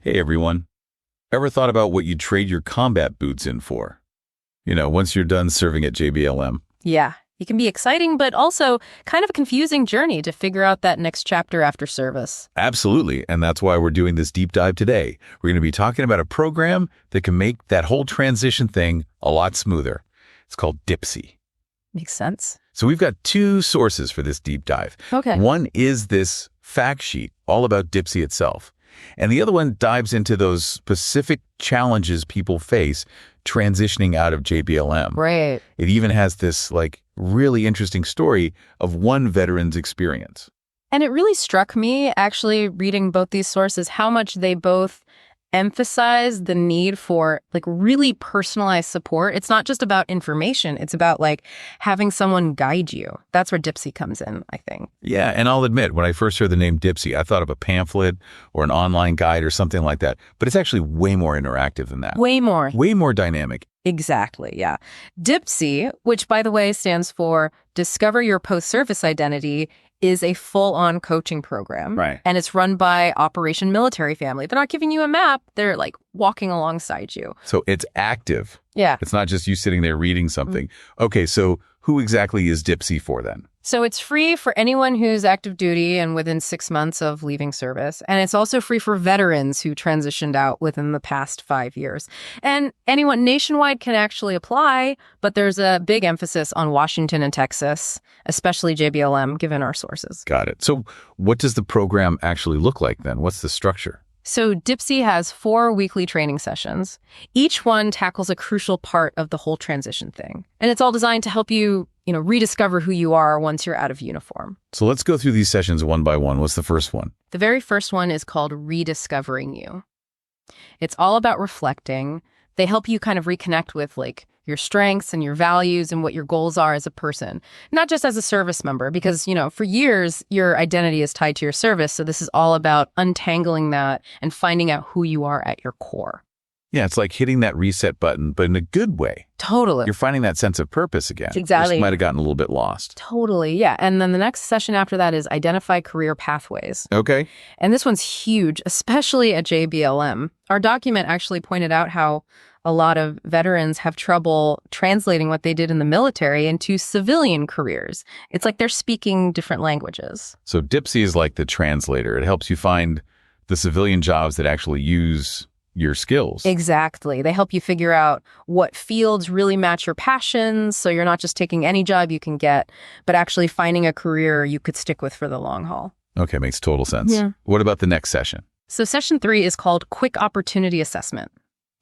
Hey everyone. Ever thought about what you'd trade your combat boots in for? Once you're done serving at JBLM. Yeah, it can be exciting, but also kind of a confusing journey to figure out that next chapter after service. Absolutely, and that's why we're doing this deep dive today. We're going to be talking about a program that can make that whole transition thing a lot smoother. It's called DYPSI. Makes sense. So we've got two sources for this deep dive. Okay. One is this fact sheet all about DYPSI itself. And the other one dives into those specific challenges people face transitioning out of JBLM. Right. It even has this really interesting story of one veteran's experience. And it really struck me, actually, reading both these sources, how much they both emphasize the need for really personalized support. It's not just about information. It's about having someone guide you. That's where DYPSI comes in, I think. Yeah, and I'll admit, when I first heard the name DYPSI, I thought of a pamphlet or an online guide or something like that. But it's actually way more interactive than that. Way more. Way more dynamic. Exactly, yeah. DYPSI, which by the way stands for Discover Your Post-Service Identity, is a full-on coaching program. Right. And it's run by Operation Military Family. They're not giving you a map. They're walking alongside you. So it's active. Yeah. It's not just you sitting there reading something. Okay, so who exactly is DYPSI for then? So it's free for anyone who's active duty and within 6 months of leaving service. And it's also free for veterans who transitioned out within the past 5 years. And anyone nationwide can actually apply, but there's a big emphasis on Washington and Texas, especially JBLM, given our sources. Got it. So what does the program actually look like then? What's the structure? So DYPSI has 4 weekly training sessions. Each one tackles a crucial part of the whole transition thing. And it's all designed to help you, rediscover who you are once you're out of uniform. So let's go through these sessions one by one. What's the first one? The very first one is called Rediscovering You. It's all about reflecting. They help you kind of reconnect with your strengths and your values and what your goals are as a person, not just as a service member, because, for years, your identity is tied to your service. So this is all about untangling that and finding out who you are at your core. Yeah, it's like hitting that reset button, but in a good way. Totally. You're finding that sense of purpose again. Exactly. You might have gotten a little bit lost. Totally, yeah. And then the next session after that is Identify Career Pathways. Okay. And this one's huge, especially at JBLM. Our document actually pointed out how a lot of veterans have trouble translating what they did in the military into civilian careers. It's like they're speaking different languages. So DYPSI is like the translator. It helps you find the civilian jobs that actually use your skills. Exactly. They help you figure out what fields really match your passions, so you're not just taking any job you can get, but actually finding a career you could stick with for the long haul. Okay, makes total sense. Yeah. What about the next session? So session 3 is called Quick Opportunity Assessment.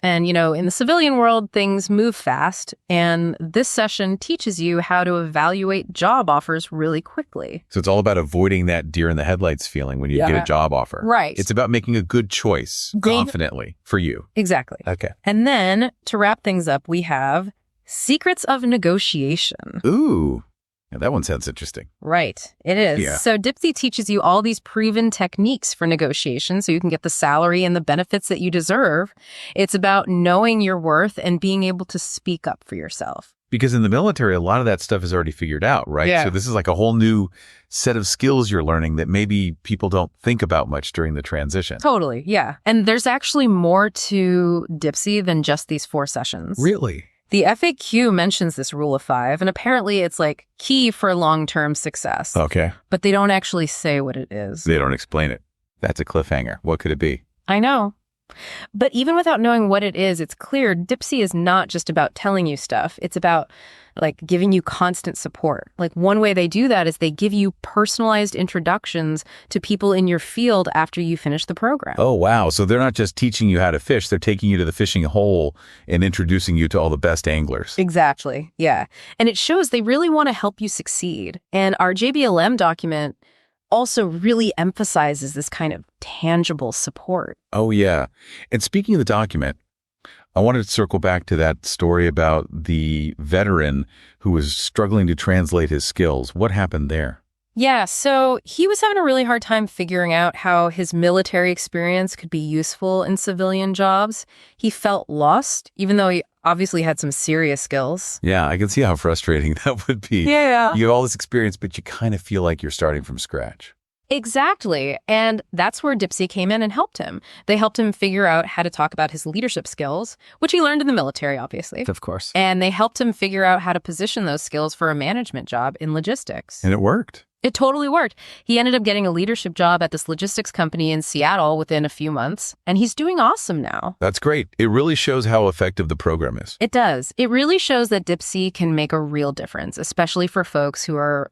And, in the civilian world, things move fast. And this session teaches you how to evaluate job offers really quickly. So it's all about avoiding that deer in the headlights feeling when you get a job offer. Right. It's about making a good choice confidently for you. Exactly. Okay. And then to wrap things up, we have Secrets of Negotiation. Ooh. Yeah, that one sounds interesting. Right. It is. Yeah. So DYPSI teaches you all these proven techniques for negotiation so you can get the salary and the benefits that you deserve. It's about knowing your worth and being able to speak up for yourself. Because in the military, a lot of that stuff is already figured out, right? Yeah. So this is like a whole new set of skills you're learning that maybe people don't think about much during the transition. Totally. Yeah. And there's actually more to DYPSI than just these 4 sessions. Really? The FAQ mentions this rule of 5, and apparently it's key for long-term success. Okay. But they don't actually say what it is. They don't explain it. That's a cliffhanger. What could it be? I know. But even without knowing what it is, it's clear DYPSI is not just about telling you stuff. It's about giving you constant support. One way they do that is they give you personalized introductions to people in your field after you finish the program. Oh, wow. So they're not just teaching you how to fish. They're taking you to the fishing hole and introducing you to all the best anglers. Exactly. Yeah. And it shows they really want to help you succeed. And our JBLM document also really emphasizes this kind of tangible support. Oh, yeah. And speaking of the document, I wanted to circle back to that story about the veteran who was struggling to translate his skills. What happened there? Yeah, so he was having a really hard time figuring out how his military experience could be useful in civilian jobs. He felt lost, even though he obviously had some serious skills. Yeah, I can see how frustrating that would be. Yeah. You have all this experience, but you kind of feel like you're starting from scratch. Exactly. And that's where DYPSI came in and helped him. They helped him figure out how to talk about his leadership skills, which he learned in the military, obviously. Of course. And they helped him figure out how to position those skills for a management job in logistics. And it worked. It totally worked. He ended up getting a leadership job at this logistics company in Seattle within a few months, and he's doing awesome now. That's great. It really shows how effective the program is. It does. It really shows that DYPSI can make a real difference, especially for folks who are,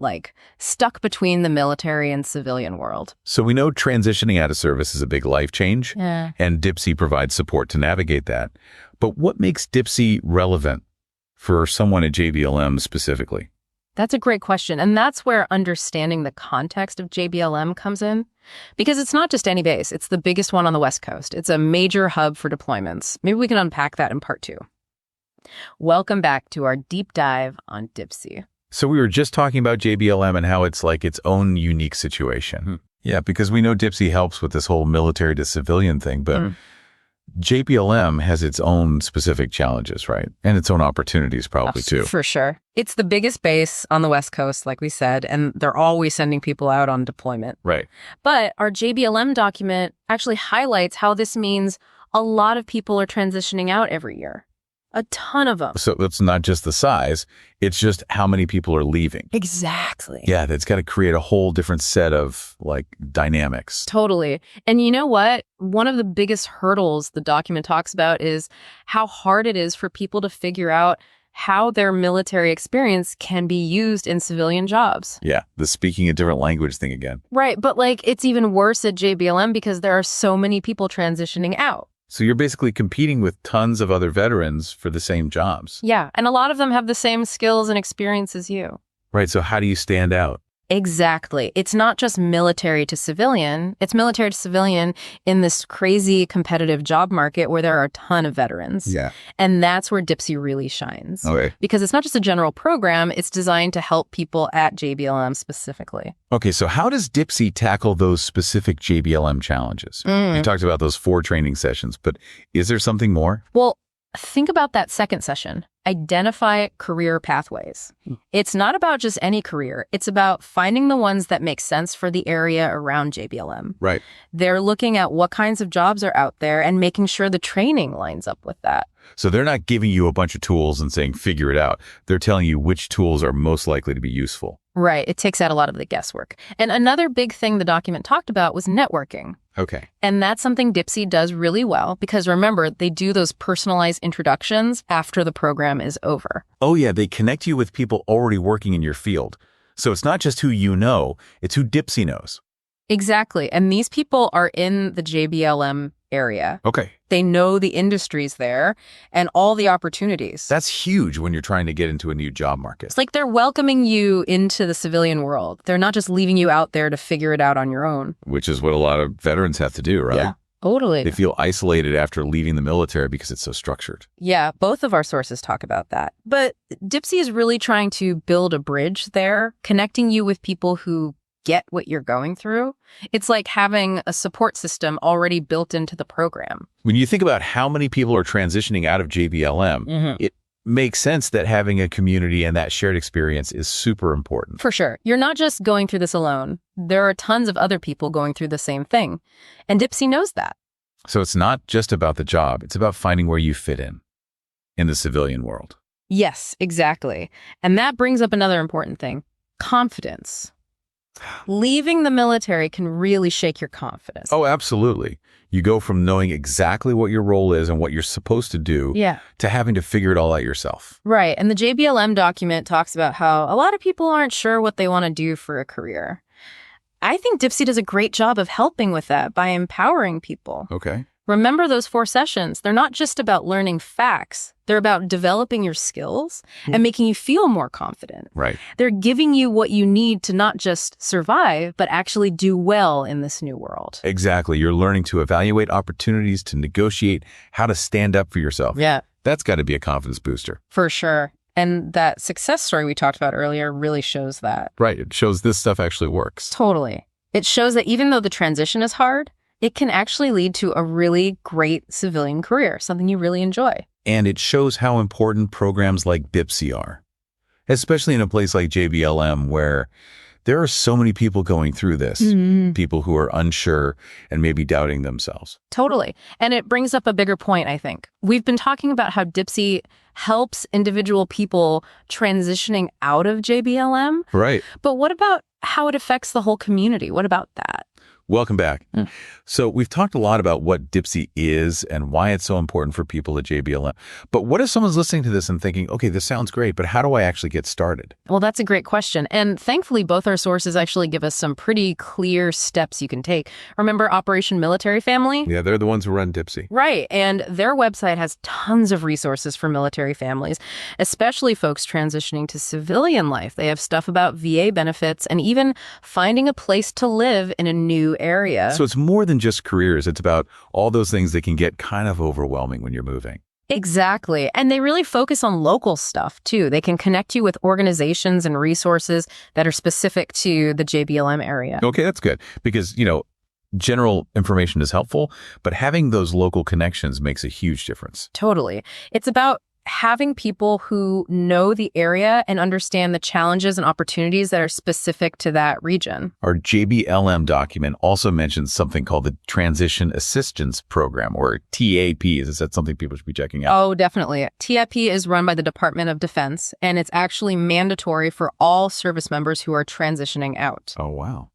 stuck between the military and civilian world. So we know transitioning out of service is a big life change, Yeah. and DYPSI provides support to navigate that. But what makes DYPSI relevant for someone at JBLM specifically? That's a great question. And that's where understanding the context of JBLM comes in. Because it's not just any base. It's the biggest one on the West Coast. It's a major hub for deployments. Maybe we can unpack that in part 2. Welcome back to our deep dive on DYPSI. So we were just talking about JBLM and how it's like its own unique situation. Yeah, because we know DYPSI helps with this whole military to civilian thing, but JBLM has its own specific challenges, right? And its own opportunities probably too. For sure. It's the biggest base on the West Coast, like we said, and they're always sending people out on deployment. Right. But our JBLM document actually highlights how this means a lot of people are transitioning out every year. A ton of them. So it's not just the size, it's just how many people are leaving. Exactly. Yeah, that's got to create a whole different set of dynamics. Totally. And you know what? One of the biggest hurdles the document talks about is how hard it is for people to figure out how their military experience can be used in civilian jobs. Yeah, the speaking a different language thing again. Right. But it's even worse at JBLM because there are so many people transitioning out. So you're basically competing with tons of other veterans for the same jobs. Yeah. And a lot of them have the same skills and experience as you. Right. So how do you stand out? Exactly. It's not just military to civilian. It's military to civilian in this crazy competitive job market where there are a ton of veterans. Yeah. And that's where DYPSI really shines. Okay. Because it's not just a general program. It's designed to help people at JBLM specifically. Okay. So how does DYPSI tackle those specific JBLM challenges? You talked about those 4 training sessions, but is there something more? Well, think about that second session. Identify career pathways. It's not about just any career. It's about finding the ones that make sense for the area around JBLM. Right. They're looking at what kinds of jobs are out there and making sure the training lines up with that. So they're not giving you a bunch of tools and saying, figure it out. They're telling you which tools are most likely to be useful. Right. It takes out a lot of the guesswork. And another big thing the document talked about was networking. Okay. And that's something DYPSI does really well because remember, they do those personalized introductions after the program is over. Oh, yeah. They connect you with people already working in your field. So it's not just who you know, it's who DYPSI knows. Exactly. And these people are in the JBLM area. Okay. They know the industries there and all the opportunities. That's huge when you're trying to get into a new job market. It's like they're welcoming you into the civilian world. They're not just leaving you out there to figure it out on your own. Which is what a lot of veterans have to do, right? Yeah, totally. They feel isolated after leaving the military because it's so structured. Yeah, both of our sources talk about that. But DYPSI is really trying to build a bridge there, connecting you with people who get what you're going through. It's like having a support system already built into the program. When you think about how many people are transitioning out of JBLM, it makes sense that having a community and that shared experience is super important. For sure. You're not just going through this alone. There are tons of other people going through the same thing. And DYPSI knows that. So it's not just about the job. It's about finding where you fit in the civilian world. Yes, exactly. And that brings up another important thing. Confidence. Leaving the military can really shake your confidence. Oh, absolutely. You go from knowing exactly what your role is and what you're supposed to do to having to figure it all out yourself. Right. And the JBLM document talks about how a lot of people aren't sure what they want to do for a career. I think DYPSI does a great job of helping with that by empowering people. Okay. Remember those 4 sessions. They're not just about learning facts. They're about developing your skills and making you feel more confident. Right. They're giving you what you need to not just survive, but actually do well in this new world. Exactly. You're learning to evaluate opportunities, to negotiate, how to stand up for yourself. Yeah. That's got to be a confidence booster. For sure. And that success story we talked about earlier really shows that. Right. It shows this stuff actually works. Totally. It shows that even though the transition is hard, it can actually lead to a really great civilian career, something you really enjoy. And it shows how important programs like DYPSI are, especially in a place like JBLM where There are so many people going through this, people who are unsure and maybe doubting themselves. Totally. And it brings up a bigger point, I think. We've been talking about how DYPSI helps individual people transitioning out of JBLM. Right. But what about how it affects the whole community? What about that? Welcome back. So we've talked a lot about what DYPSI is and why it's so important for people at JBLM. But what if someone's listening to this and thinking, okay, this sounds great, but how do I actually get started? Well, that's a great question. And thankfully, both our sources actually give us some pretty clear steps you can take. Remember Operation Military Family? Yeah, they're the ones who run DYPSI. Right. And their website has tons of resources for military families, especially folks transitioning to civilian life. They have stuff about VA benefits and even finding a place to live in a new area. So it's more than just careers. It's about all those things that can get kind of overwhelming when you're moving. Exactly. And they really focus on local stuff, too. They can connect you with organizations and resources that are specific to the JBLM area. Okay, that's good. Because, general information is helpful, but having those local connections makes a huge difference. Totally. It's about having people who know the area and understand the challenges and opportunities that are specific to that region. Our JBLM document also mentions something called the Transition Assistance Program, or TAP. Is that something people should be checking out? Oh, definitely. TAP is run by the Department of Defense, and it's actually mandatory for all service members who are transitioning out. Oh, wow.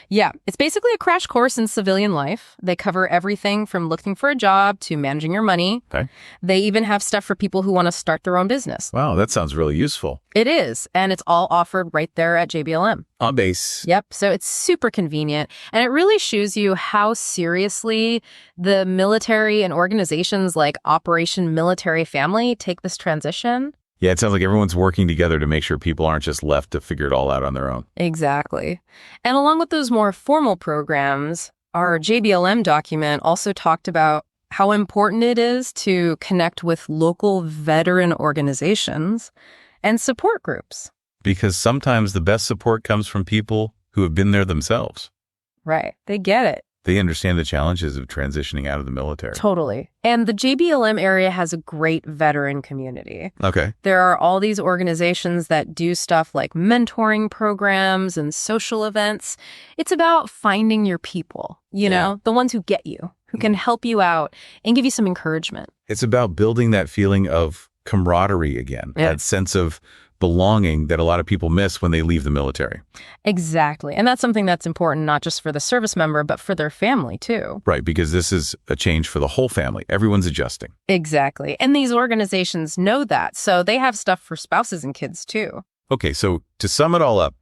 Yeah, it's basically a crash course in civilian life. They cover everything from looking for a job to managing your money. Okay. They even have stuff for people who want to start their own business. Wow, that sounds really useful. It is, and it's all offered right there at JBLM. On base. Yep, so it's super convenient, and it really shows you how seriously the military and organizations like Operation Military Family take this transition. Yeah, it sounds like everyone's working together to make sure people aren't just left to figure it all out on their own. Exactly. And along with those more formal programs, our JBLM document also talked about how important it is to connect with local veteran organizations and support groups. Because sometimes the best support comes from people who have been there themselves. Right. They get it. They understand the challenges of transitioning out of the military. Totally. And the JBLM area has a great veteran community. Okay. There are all these organizations that do stuff like mentoring programs and social events. It's about finding your people, the ones who get you, who can help you out and give you some encouragement. It's about building that feeling of camaraderie again, that sense of belonging that a lot of people miss when they leave the military. Exactly. And that's something that's important not just for the service member, but for their family, too. Right, because this is a change for the whole family. Everyone's adjusting. Exactly. And these organizations know that, so they have stuff for spouses and kids, too. Okay, so to sum it all up,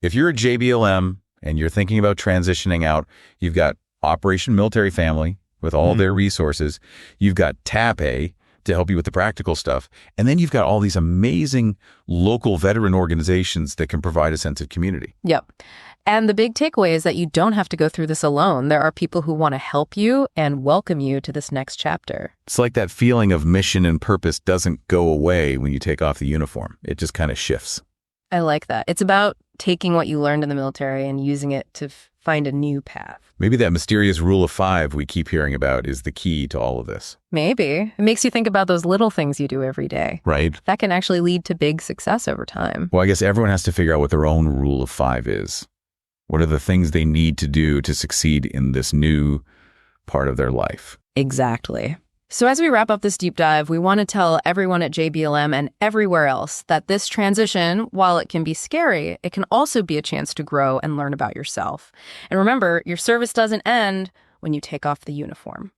if you're a JBLM and you're thinking about transitioning out, you've got Operation Military Family with all their resources. You've got TAP-A to help you with the practical stuff. And then you've got all these amazing local veteran organizations that can provide a sense of community. Yep. And the big takeaway is that you don't have to go through this alone. There are people who want to help you and welcome you to this next chapter. It's like that feeling of mission and purpose doesn't go away when you take off the uniform. It just kind of shifts. I like that. It's about taking what you learned in the military and using it to find a new path. Maybe that mysterious rule of 5 we keep hearing about is the key to all of this. Maybe. It makes you think about those little things you do every day. Right. That can actually lead to big success over time. Well, I guess everyone has to figure out what their own rule of 5 is. What are the things they need to do to succeed in this new part of their life? Exactly. So as we wrap up this deep dive, we want to tell everyone at JBLM and everywhere else that this transition, while it can be scary, it can also be a chance to grow and learn about yourself. And remember, your service doesn't end when you take off the uniform.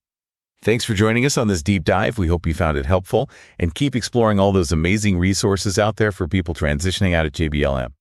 Thanks for joining us on this deep dive. We hope you found it helpful, and keep exploring all those amazing resources out there for people transitioning out of JBLM.